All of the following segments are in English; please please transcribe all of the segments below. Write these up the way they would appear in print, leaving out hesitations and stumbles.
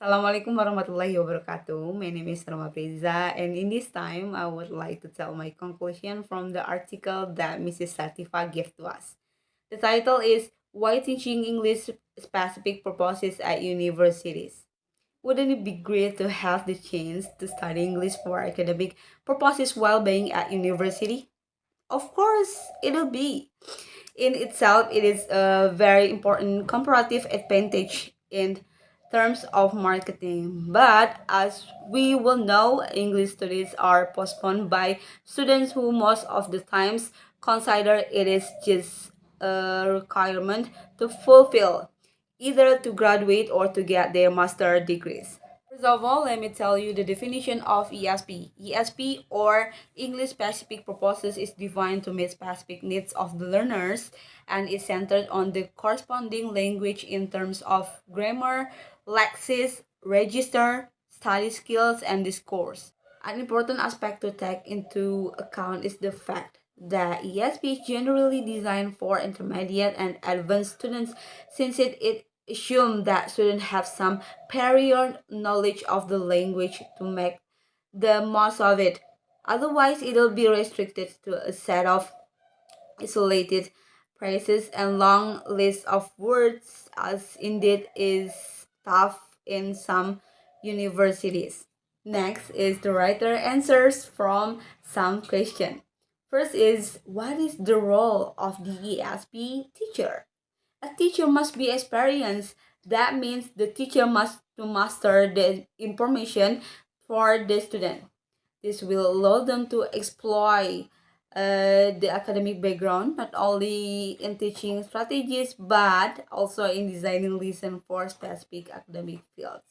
Assalamualaikum warahmatullahi wabarakatuh. My name is Norma Apriza, and in this time, I would like to tell my conclusion from the article that Mrs. Sartipa gave to us. The title is Why Teaching English Specific Purposes at Universities. Wouldn't it be great to have the chance to study English for academic purposes while being at university? Of course, it'll be. In itself, it is a very important comparative advantage in terms of marketing. But as we will know, English studies are postponed by students who most of the times consider it is just a requirement to fulfill, either to graduate or to get their master degrees. First of all, let me tell you the definition of ESP. ESP, or English Specific Purposes, is defined to meet specific needs of the learners and is centered on the corresponding language in terms of grammar, lexis, register, study skills, and discourse. An important aspect to take into account is the fact that ESP is generally designed for intermediate and advanced students since it assumes that students have some prior knowledge of the language to make the most of it. Otherwise, it will be restricted to a set of isolated phrases and long lists of words, as indeed is tough in some universities. Next is the writer answers from some question. First is, what is the role of the ESP teacher? A teacher must be experienced. That means the teacher must to master the information for the student. This will allow them to exploit the academic background, not only in teaching strategies, but also in designing lesson for specific academic fields.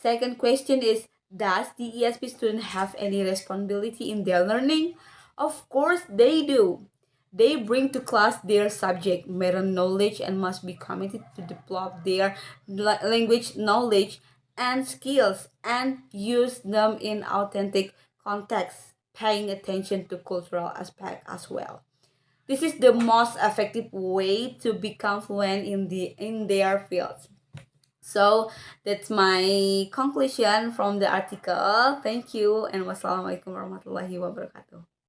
Second question is, does the ESP student have any responsibility in their learning? Of course they do. They bring to class their subject matter knowledge and must be committed to develop their language knowledge and skills and use them in authentic contexts, paying attention to cultural aspect as well. This is the most effective way to become fluent in their fields. So that's my conclusion from the article. Thank you, and wassalamualaikum warahmatullahi wabarakatuh.